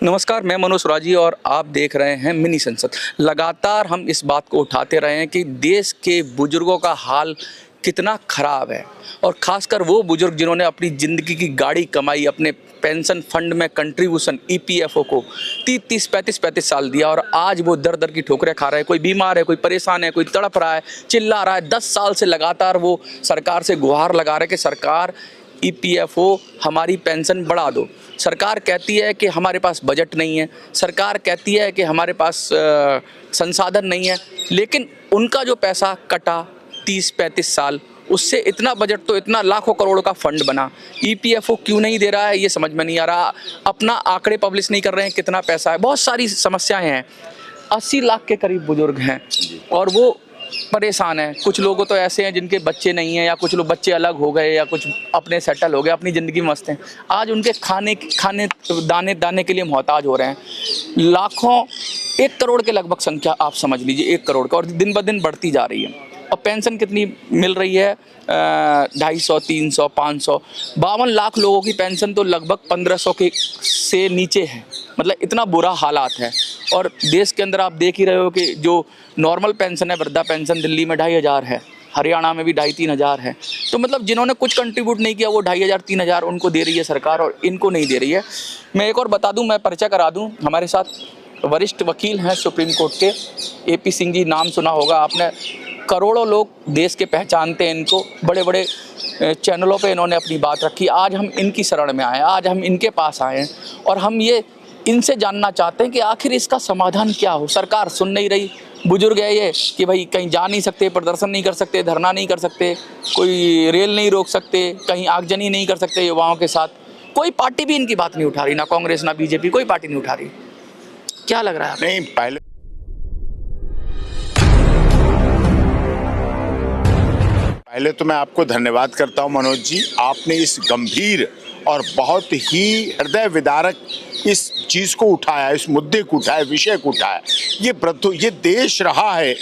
नमस्कार, मैं मनोज सुराजी और आप देख रहे हैं मिनी संसद। लगातार हम इस बात को उठाते रहे हैं कि देश के बुजुर्गों का हाल कितना ख़राब है और ख़ासकर वो बुजुर्ग जिन्होंने अपनी ज़िंदगी की गाड़ी कमाई, अपने पेंशन फंड में कंट्रीब्यूशन ईपीएफओ को 30-30, 35-35 साल दिया और आज वो दर दर की ठोकरें खा रहे हैं। कोई बीमार है, कोई परेशान है, कोई तड़प रहा है, चिल्ला रहा है। 10 साल से लगातार वो सरकार से गुहार लगा रहे हैं कि सरकार ईपीएफओ हमारी पेंशन बढ़ा दो। सरकार कहती है कि हमारे पास बजट नहीं है, सरकार कहती है कि हमारे पास संसाधन नहीं है, लेकिन उनका जो पैसा कटा 30-35 साल, उससे इतना बजट तो इतना लाखों करोड़ों का फंड बना, ईपीएफओ क्यों नहीं दे रहा है ये समझ में नहीं आ रहा। अपना आंकड़े पब्लिश नहीं कर रहे हैं कितना पैसा है। बहुत सारी समस्याएं हैं। 80 लाख के करीब बुजुर्ग हैं और वो परेशान है। कुछ लोगों तो ऐसे हैं जिनके बच्चे नहीं हैं, या कुछ लोग बच्चे अलग हो गए, या कुछ अपने सेटल हो गए, अपनी ज़िंदगी में मस्त हैं। आज उनके खाने दाने के लिए मोहताज हो रहे हैं। लाखों, 1 करोड़ के लगभग संख्या आप समझ लीजिए, 1 करोड़ का, और दिन ब दिन बढ़ती जा रही है। और पेंशन कितनी मिल रही है? 250, 300, 500, 52 लाख लोगों की पेंशन तो लगभग 1500 के से नीचे है। मतलब इतना बुरा हालात है। और देश के अंदर आप देख ही रहे हो कि जो नॉर्मल पेंशन है, वृद्धा पेंशन, दिल्ली में 2500 है, हरियाणा में भी 2500-3 हज़ार है। तो मतलब जिन्होंने कुछ कंट्रीब्यूट नहीं किया वो 2500-3 हज़ार उनको दे रही है सरकार, और इनको नहीं दे रही है। मैं एक और बता दूं, मैं परिचय करा दूं, हमारे साथ वरिष्ठ वकील हैं सुप्रीम कोर्ट के, AP सिंह जी, नाम सुना होगा आपने। करोड़ों लोग देश के पहचानते हैं इनको, बड़े बड़े चैनलों पे इन्होंने अपनी बात रखी। आज हम इनकी शरण में आए हैं, आज हम इनके पास आए हैं और हम ये इनसे जानना चाहते हैं कि आखिर इसका समाधान क्या हो। सरकार सुन नहीं रही। बुजुर्ग है ये कि भाई कहीं जा नहीं सकते, प्रदर्शन नहीं कर सकते, धरना नहीं कर सकते, कोई रेल नहीं रोक सकते, कहीं आगजनी नहीं कर सकते युवाओं के साथ। कोई पार्टी भी इनकी बात नहीं उठा रही, ना कांग्रेस ना बीजेपी, कोई पार्टी नहीं उठा रही। क्या लग रहा है? नहीं, पहले तो मैं आपको धन्यवाद करता हूं मनोज जी। आपने इस गंभीर और बहुत ही हृदय विदारक इस चीज को उठाया, इस मुद्दे को उठाया, विषय को उठाया। ये देश रहा है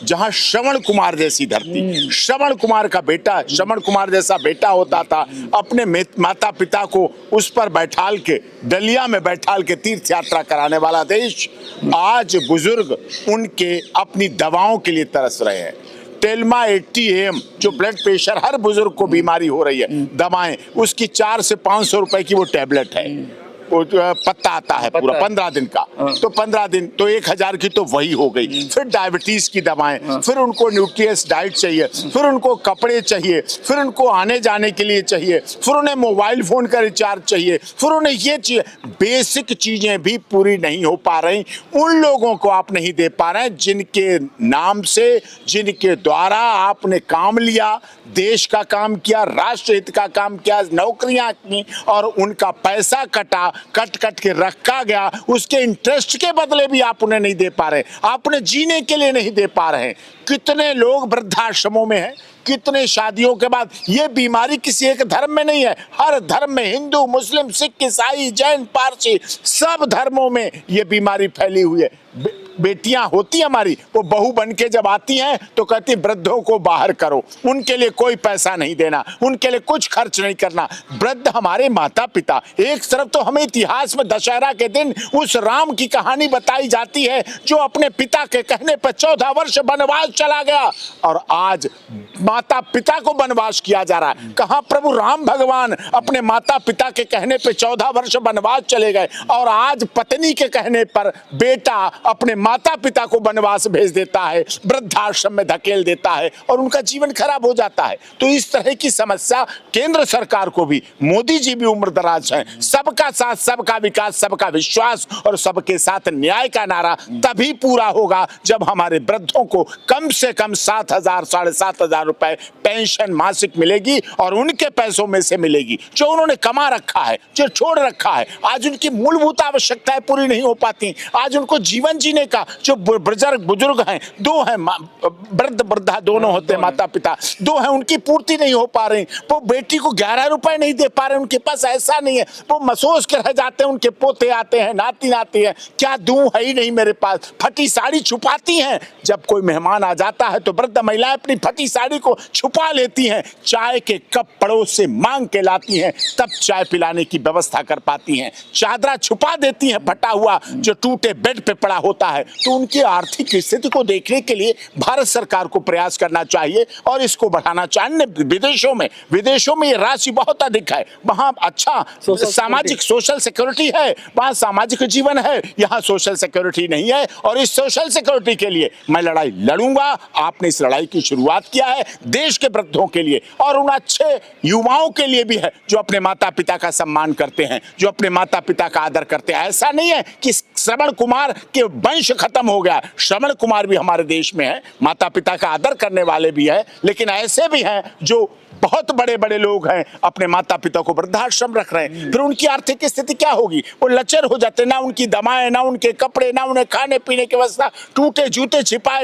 जहां श्रवण कुमार जैसी धरती, श्रवण कुमार का बेटा, श्रवण कुमार जैसा बेटा होता था, अपने माता पिता को उस पर बैठाल के, डलिया में बैठाल के तीर्थ यात्रा कराने वाला देश। आज बुजुर्ग उनके अपनी दवाओं के लिए तरस रहे हैं। टेल्मा 80 AM, जो ब्लड प्रेशर हर बुजुर्ग को बीमारी हो रही है, दवाएं, उसकी 400 से 500 रुपए की वो टैबलेट है। वो पत्ता आता है पूरा 15 दिन का, तो 15 दिन तो 1000 की तो वही हो गई। फिर डायबिटीज की दवाएं, फिर उनको न्यूट्रियस डाइट चाहिए, फिर उनको कपड़े चाहिए, फिर उनको आने जाने के लिए चाहिए, फिर उन्हें मोबाइल फोन का रिचार्ज चाहिए, फिर उन्हें ये चाहिए। बेसिक चीजें भी पूरी नहीं हो पा रही। उन लोगों को आप नहीं दे पा रहे हैं जिनके नाम से, जिनके द्वारा आपने काम लिया, देश का काम किया, राष्ट्र हित का काम किया, नौकरियां की, और उनका पैसा कट के रखा गया। उसके इंटरेस्ट के बदले भी आप उन्हें नहीं दे पा रहे, आप उन्हें जीने के लिए नहीं दे पा रहे हैं। कितने लोग वृद्धाश्रमों में हैं, कितने शादियों के बाद। ये बीमारी किसी एक धर्म में नहीं है, हर धर्म में, हिंदू, मुस्लिम, सिख, ईसाई, जैन, पारसी, सब धर्मों में ये बीमारी फैली हुई है। बेटियां होती हमारी, वो बहू बन के जब आती हैं तो कहती वृद्धों को बाहर करो, उनके लिए कोई पैसा नहीं देना, उनके लिए कुछ खर्च नहीं करना। वृद्ध हमारे माता पिता। एक तरफ तो हमें इतिहास में दशहरा के दिन उस राम की कहानी बताई जाती है जो अपने पिता के कहने पर 14 वर्ष वनवास चला गया, और आज माता पिता को वनवास किया जा रहा है। कहां प्रभु राम भगवान अपने माता पिता के कहने पर 14 वर्ष वनवास चले गए, और आज पत्नी के कहने पर बेटा अपने माता पिता को वनवास भेज देता है, वृद्धाश्रम में धकेल देता है, और उनका जीवन खराब हो जाता है। तो इस तरह की समस्या केंद्र सरकार को भी, मोदी जी भी उम्रदराज हैं। सबका साथ, सबका विकास, सबका विश्वास और सबके साथ न्याय का नारा तभी पूरा होगा जब हमारे वृद्धों को कम से कम 7,000, 7,500 रुपए पेंशन मासिक मिलेगी, और उनके पैसों में से मिलेगी जो उन्होंने कमा रखा है, जो छोड़ रखा है। आज उनकी मूलभूत आवश्यकताएं पूरी नहीं हो पाती। आज उनको जीवन जीने का, जो बुजुर्ग हैं, 2 हैं, वृद्ध वृद्धा दोनों होते हैं, माता पिता 2 हैं, उनकी पूर्ति नहीं हो पा रही। वो बेटी को 11 रुपए नहीं दे पा रहे, उनके पास ऐसा नहीं है। वो मसोस के रह जाते हैं, उनके पोते आते हैं, नाती आती है, क्या दूं, है ही नहीं मेरे पास। फटी साड़ी छुपाती हैं, जब कोई मेहमान आ जाता है तो वृद्ध महिलाएं अपनी फटी साड़ी साड़ी को छुपा लेती हैं, चाय के कप पड़ोस से मांग के लाती हैं, तब चाय पिलाने की व्यवस्था कर पाती हैं, चादरा छुपा देती हैं फटा हुआ जो टूटे बेड पे पड़ा होता है। तो उनकी आर्थिक स्थिति को देखने के लिए भारत सरकार को प्रयास करना चाहिए और इसको बढ़ाना चाहिए। विदेशों में ये राशि बहुत अधिक है, वहां अच्छा सामाजिक सोशल सिक्योरिटी है, वहां सामाजिक जीवन है, यहाँ सोशल सिक्योरिटी नहीं है। और इस सोशल सिक्योरिटी के लिए मैं लड़ाई लड़ूंगा। आपने इस लड़ाई की शुरुआत किया है देश के वृद्धों के लिए और उन अच्छे युवाओं के लिए भी है जो अपने माता पिता का सम्मान करते हैं, जो अपने माता पिता का आदर करते हैं। ऐसा नहीं है कि श्रवण कुमार के वंश खत्म हो गया, श्रवण कुमार भी हमारे देश में है, माता पिता का आदर करने वाले भी है, लेकिन ऐसे भी हैं जो बहुत बड़े बड़े लोग हैं, अपने माता पिता को वृद्धाश्रम रख रहे हैं। फिर उनकी आर्थिक स्थिति क्या होगी? वो लचर हो जाते, ना उनकी दवाएं, ना उनके कपड़े, ना उन्हें खाने पीने की व्यवस्था, टूटे जूते छिपाए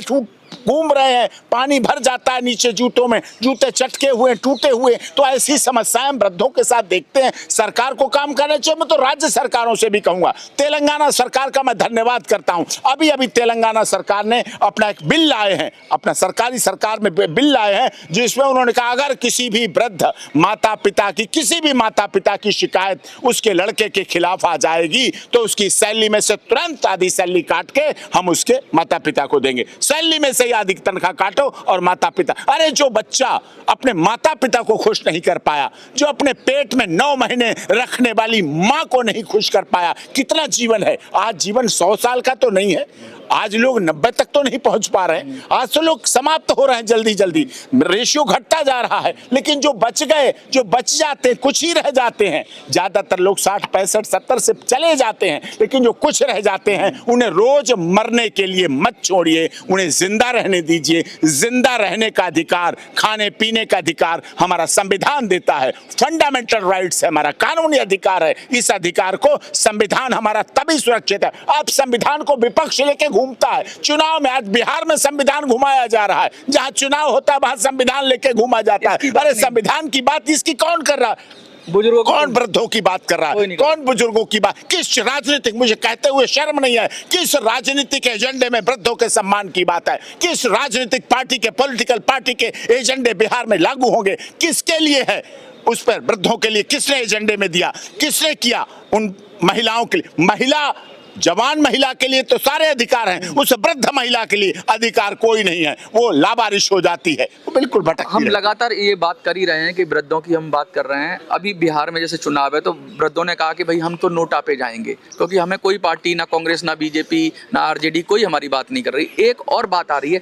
घूम रहे हैं, पानी भर जाता है नीचे जूतों में, जूते चटके हुए टूटे हुए। तो ऐसी समस्याएं वृद्धों के साथ देखते हैं। सरकार को काम करना चाहिए। मैं तो राज्य सरकारों से भी कहूंगा, तेलंगाना सरकार का मैं धन्यवाद करता हूं। अभी अभी तेलंगाना सरकार ने अपना एक बिल लाए हैं, अपना सरकारी सरकार में बिल लाए हैं, जिसमें उन्होंने कहा अगर किसी भी वृद्ध माता पिता की, किसी भी माता पिता की शिकायत उसके लड़के के खिलाफ आ जाएगी तो उसकी सैलरी में से तुरंत आधी सैलरी काट के हम उसके माता पिता को देंगे। सैलरी में से ही अधिक तनख्वाह काटो और माता पिता, अरे जो बच्चा अपने माता पिता को खुश नहीं कर पाया, जो अपने पेट में 9 महीने रखने वाली मां को नहीं खुश कर पाया, कितना जीवन है। आज जीवन 100 साल का तो नहीं है, आज लोग 90 तक तो नहीं पहुंच पा रहे हैं, आज तो लोग समाप्त हो रहे हैं जल्दी जल्दी, रेशियो घटता जा रहा है। लेकिन जो बच गए, जो बच जाते हैं, कुछ ही रह जाते हैं, ज्यादातर लोग 60 65 70 से चले जाते हैं, लेकिन जो कुछ रह जाते हैं उन्हें रोज मरने के लिए मत छोड़िए, उन्हें जिंदा रहने दीजिए। जिंदा रहने का अधिकार, खाने पीने का अधिकार हमारा संविधान देता है, फंडामेंटल राइट्स है, हमारा कानूनी अधिकार है। इस अधिकार को संविधान हमारा तभी सुरक्षित है। अब संविधान को विपक्ष लेके घूमता है। चुनाव में, आज बिहार में संविधान घुमाया जा रहा है, जहां चुनाव होता है वहां संविधान लेके घूमा जाता है। अरे संविधान की बात इसकी कौन कर रहा है? बुजुर्गों, कौन वृद्धों की बात कर रहा है? कौन बुजुर्गों की बात? किस राजनीतिक, मुझे कहते हुए शर्म नहीं है, किस राजनीतिक एजेंडे में वृद्धों के सम्मान की बात है? किस राजनीतिक पार्टी के, पॉलिटिकल पार्टी के एजेंडे बिहार में लागू होंगे? किसके लिए है? उस पर वृद्धों के लिए किसने एजेंडे में दिया? किसने किया? उन महिलाओं के लिए, महिला जवान महिला के लिए तो सारे अधिकार हैं, उस वृद्ध महिला के लिए अधिकार कोई नहीं है, वो लावारिश हो जाती है, वो बिल्कुल भटक। हम लगातार ये बात कर ही रहे हैं कि वृद्धों की हम बात कर रहे हैं। अभी बिहार में जैसे चुनाव है तो वृद्धों ने कहा कि भाई हम तो नोटा पे जाएंगे, क्योंकि हमें कोई पार्टी, ना कांग्रेस, ना बीजेपी, ना आरजेडी, कोई हमारी बात नहीं कर रही। एक और बात आ रही है,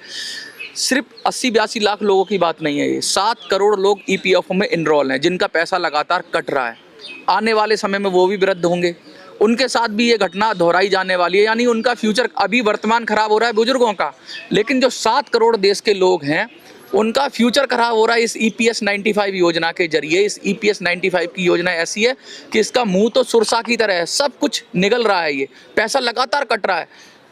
सिर्फ 80-82 लाख लोगों की बात नहीं है, ये 7 करोड़ लोग EPF में इनरोल हैं, जिनका पैसा लगातार कट रहा है। आने वाले समय में वो भी वृद्ध होंगे, उनके साथ भी ये घटना दोहराई जाने वाली है, यानी उनका फ्यूचर, अभी वर्तमान खराब हो रहा है बुजुर्गों का, लेकिन जो 7 करोड़ देश के लोग हैं उनका फ्यूचर खराब हो रहा है इस EPS 95 योजना के जरिए। इस EPS 95 की योजना ऐसी है कि इसका मुंह तो सुरसा की तरह है, सब कुछ निगल रहा है, ये पैसा लगातार कट रहा है,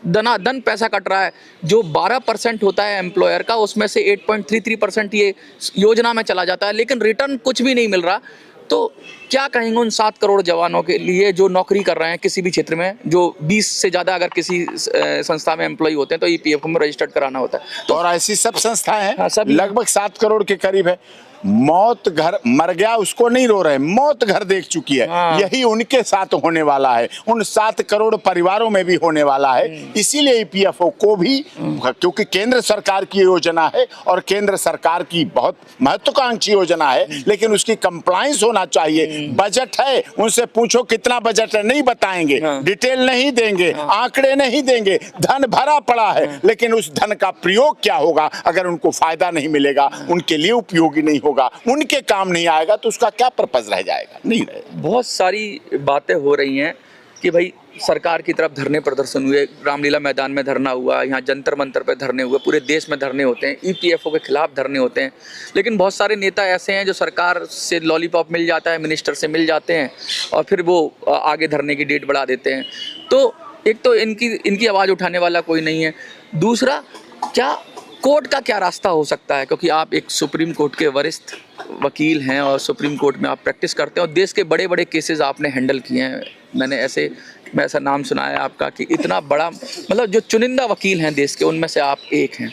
दनादन पैसा कट रहा है। जो 12% होता है एम्प्लॉयर का, उसमें से 8.33% ये योजना में चला जाता है, लेकिन रिटर्न कुछ भी नहीं मिल रहा। तो क्या कहेंगे उन 7 करोड़ जवानों के लिए जो नौकरी कर रहे हैं किसी भी क्षेत्र में, जो 20 से ज़्यादा अगर किसी संस्था में एम्प्लॉय होते हैं तो EPF में रजिस्टर्ड कराना होता है। तो और ऐसी सब संस्थाएं हैं, हाँ, सब लगभग 7 करोड़ के करीब है। मौत घर, मर गया उसको नहीं रो रहे, मौत घर देख चुकी है। हाँ। यही उनके साथ होने वाला है, उन 7 करोड़ परिवारों में भी होने वाला है। इसीलिए EPFO को भी, क्योंकि केंद्र सरकार की योजना है और केंद्र सरकार की बहुत महत्वाकांक्षी योजना है, लेकिन उसकी कंप्लायंस होना चाहिए। बजट है, उनसे पूछो कितना बजट है, नहीं बताएंगे, डिटेल नहीं देंगे, आंकड़े नहीं देंगे, धन भरा पड़ा है, लेकिन उस धन का प्रयोग क्या होगा? अगर उनको फायदा नहीं मिलेगा, उनके लिए उपयोगी नहीं होगा, उनके काम नहीं आएगा, तो उसका क्या पर्पस रह जाएगा? नहीं रहेगा। बहुत सारी बातें हो रही हैं कि भाई सरकार की तरफ धरने प्रदर्शन हुए, रामलीला मैदान में धरना हुआ, यहाँ जंतर मंतर पे धरने हुए, पूरे देश में धरने होते हैं, EPFO के खिलाफ धरने होते हैं, लेकिन बहुत सारे नेता ऐसे हैं जो सरकार से लॉलीपॉप मिल जाता है, मिनिस्टर से मिल जाते हैं और फिर वो आगे धरने की डेट बढ़ा देते हैं। तो एक तो इनकी आवाज़ उठाने वाला कोई नहीं है। दूसरा, क्या कोर्ट का क्या रास्ता हो सकता है? क्योंकि आप एक सुप्रीम कोर्ट के वरिष्ठ वकील हैं और सुप्रीम कोर्ट में आप प्रैक्टिस करते हैं और देश के बड़े बड़े केसेस आपने हैंडल किए हैं। मैं ऐसा नाम सुना है आपका कि इतना बड़ा, मतलब जो चुनिंदा वकील हैं देश के, उनमें से आप एक हैं।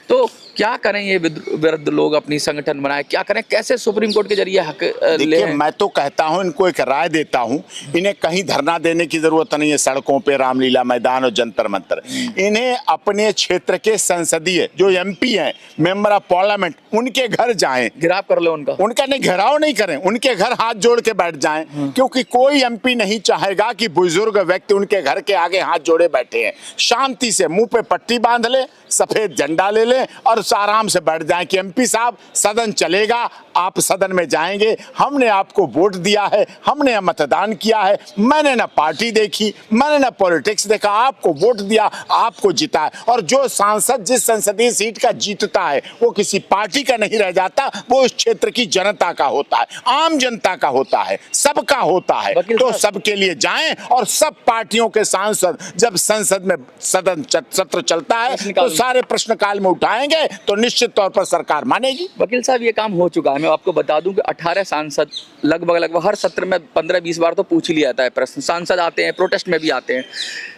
तो क्या करें ये वृद्ध लोग, अपनी संगठन बनाए, क्या करें, कैसे सुप्रीम कोर्ट के जरिए हक ले? देखिए, मैं तो कहता हूं, इनको एक राय देता हूं, इन्हें कहीं धरना देने की जरूरत नहीं है सड़कों पे, रामलीला मैदान और जंतर मंतर। इन्हें अपने क्षेत्र के संसदीय जो एमपी हैं, मेंबर ऑफ पार्लियामेंट, उनके घर जाएं, गिराव कर लो उनका नहीं, घेराव नहीं करें, उनके घर हाथ जोड़ के बैठ जाएं, क्योंकि कोई एमपी नहीं चाहेगा कि बुजुर्ग व्यक्ति उनके घर के आगे हाथ जोड़े बैठे हैं। शांति से मुंह पे पट्टी बांध ले, सफेद झंडा ले ले और आराम से बैठ जाएं कि एमपी साहब सदन चलेगा, आप सदन में जाएंगे, हमने आपको वोट दिया है, हमने मतदान किया है, मैंने ना पार्टी देखी, मैंने ना पॉलिटिक्स देखा, आपको वोट दिया, आपको जिताया। और जो सांसद जिस संसदीय सीट का जीतता है वो किसी पार्टी का नहीं रह जाता, वो उस क्षेत्र की जनता का होता है, आम जनता का होता है, सबका होता है। तो सबके लिए जाएं और सब पार्टियों के सांसद जब संसद में सदन सत्र चलता है तो सारे प्रश्नकाल में उठाएंगे तो निश्चित तौर पर सरकार मानेगी। वकील साहब, ये काम हो चुका है। मैं आपको बता दूं कि 18 सांसद लगभग हर सत्र में 15-20 बार तो पूछ ही लिया जाता है प्रश्न। सांसद आते हैं, प्रोटेस्ट में भी आते हैं।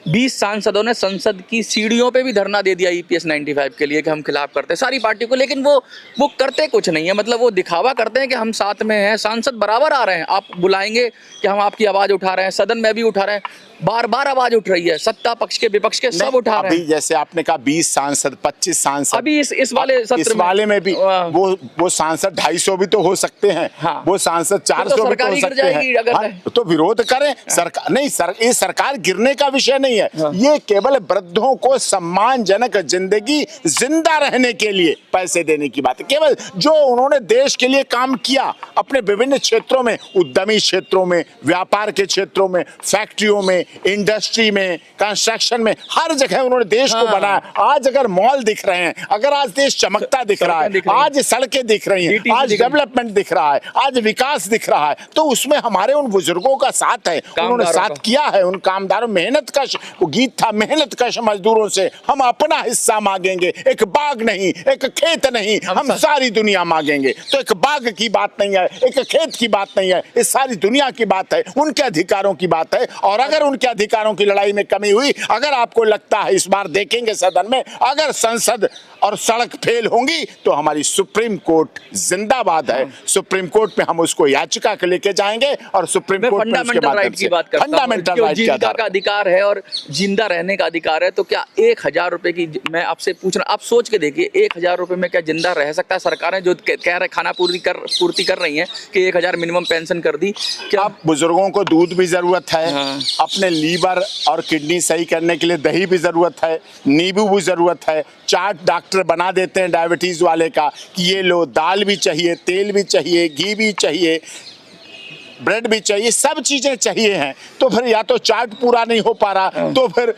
20 सांसदों ने संसद की सीढ़ियों पे भी धरना दे दिया EPS 95 के लिए कि हम खिलाफ करते हैं सारी पार्टी को, लेकिन वो करते कुछ नहीं है। मतलब वो दिखावा करते हैं कि हम साथ में हैं, सांसद बराबर आ रहे हैं, आप बुलाएंगे कि हम आपकी आवाज उठा रहे हैं, सदन में भी उठा रहे हैं, बार बार आवाज उठ रही है, सत्ता पक्ष के विपक्ष के सब उठा रहे हैं। अभी जैसे आपने कहा 20 सांसद 25 सांसद, अभी इस वाले सत्र में भी वो सांसद 250 भी तो हो सकते हैं। हाँ। वो सांसद 400 भी तो हो सकते हैं। हाँ, तो विरोध करें। सरकार नहीं, ये सरकार गिरने का विषय नहीं है। हाँ। ये केवल वृद्धों को सम्मानजनक जिंदगी जिंदा रहने के लिए पैसे देने की बात है। केवल जो उन्होंने देश के लिए काम किया अपने विभिन्न क्षेत्रों में, उद्यमी क्षेत्रों में, व्यापार के क्षेत्रों में, फैक्ट्रियों में, इंडस्ट्री में, कंस्ट्रक्शन में, हर जगह उन्होंने देश को बनाया। आज अगर मॉल दिख रहे हैं, अगर आज देश चमकता दिख रहा है, आज सड़कें दिख रही हैं, आज डेवलपमेंट दिख रहा है, आज विकास दिख रहा है, तो उसमें हमारे उन बुजुर्गों का साथ है, उन्होंने साथ किया है। उन कामदारों, मेहनत कश, वो गीत था, मेहनत कश मजदूरों से हम अपना हिस्सा मांगेंगे, एक बाग नहीं, एक खेत नहीं, हम सारी दुनिया मांगेंगे। तो एक बाग की बात नहीं है, एक खेत की बात नहीं है, इस सारी दुनिया की बात है, उनके अधिकारों की बात है। और अगर उनके अधिकारों की लड़ाई में कमी हुई, अगर आपको लगता है, इस बार देखेंगे सदन में, अगर संसद और सड़क फेल होंगी तो हमारी सुप्रीम कोर्ट जिंदाबाद है। सुप्रीम कोर्ट में हम उसको याचिका के लेके जाएंगे और सुप्रीम कोर्ट में उसके माध्यम से फंडामेंटल राइट का अधिकार है और जिंदा रहने का अधिकार है। तो क्या 1000 रुपए की, मैं आपसे पूछ रहा, आप सोच के देखिए, 1000 रुपए में क्या जिंदा रह सकता है? सरकारें जो कह रहे खाना पूर्ति कर रही है कि 1000 मिनिमम पेंशन कर दी। क्या अब बुजुर्गों को दूध भी जरूरत है, अपने लीवर और किडनी सही करने के लिए दही भी जरूरत है, नींबू भी जरूरत है। चार्ट डॉक्टर बना देते हैं डायबिटीज वाले का कि ये लो, दाल भी चाहिए, तेल भी चाहिए, घी भी चाहिए, ब्रेड भी चाहिए, सब चीजें चाहिए हैं। तो फिर या तो चार्ट पूरा नहीं हो पा रहा, तो फिर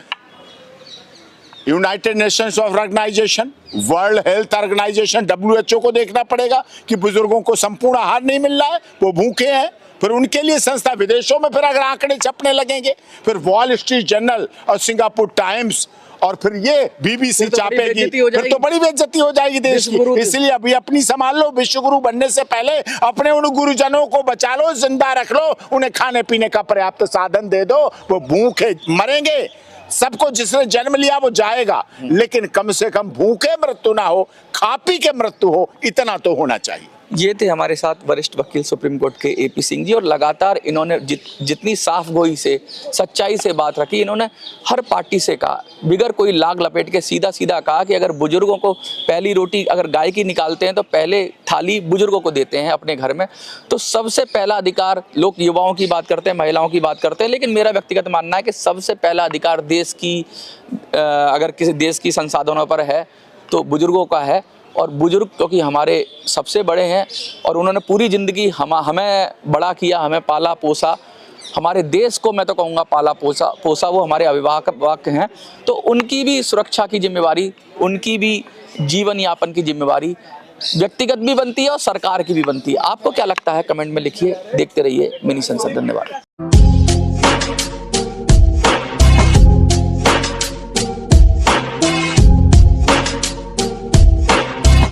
United Nations Organisation, World Health Organisation WHO को देखना पड़ेगा कि बुजुर्गों को संपूर्ण आहार नहीं मिल रहा है, वो भूखे हैं। फिर उनके लिए संस्था, विदेशों में फिर अगर आंकड़े छपने लगेंगे, फिर वॉल स्ट्रीट जर्नल और सिंगापुर टाइम्स और फिर ये BBC छापेगी, फिर तो बड़ी बेइज्जती हो जाएगी देश की। इसलिए अभी अपनी संभाल लो, विश्वगुरु बनने से पहले अपने उन गुरुजनों को बचा लो, जिंदा रख लो, उन्हें खाने पीने का पर्याप्त साधन दे दो। वो भूखे मरेंगे, सबको जिसने जन्म लिया वो जाएगा, लेकिन कम से कम भूखे मृत्यु ना हो, खा पी के मृत्यु हो, इतना तो होना चाहिए। ये थे हमारे साथ वरिष्ठ वकील सुप्रीम कोर्ट के AP सिंह जी, और लगातार इन्होंने जितनी साफ गोई से, सच्चाई से बात रखी। इन्होंने हर पार्टी से कहा, बिगर कोई लाग लपेट के सीधा सीधा कहा कि अगर बुजुर्गों को पहली रोटी अगर गाय की निकालते हैं तो पहले थाली बुजुर्गों को देते हैं अपने घर में। तो सबसे पहला अधिकार, लोग युवाओं की बात करते हैं, महिलाओं की बात करते हैं, लेकिन मेरा व्यक्तिगत मानना है कि सबसे पहला अधिकार देश की, अगर किसी देश की संसाधनों पर है तो बुजुर्गों का है। और बुजुर्ग क्योंकि हमारे सबसे बड़े हैं और उन्होंने पूरी ज़िंदगी हमें बड़ा किया, हमें पाला पोसा, हमारे देश को मैं तो कहूँगा पाला पोसा वो हमारे अभिभावक हैं। तो उनकी भी सुरक्षा की जिम्मेवारी, उनकी भी जीवन यापन की जिम्मेवारी व्यक्तिगत भी बनती है और सरकार की भी बनती है। आपको क्या लगता है? कमेंट में लिखिए। देखते रहिए मिनी संसद। धन्यवाद।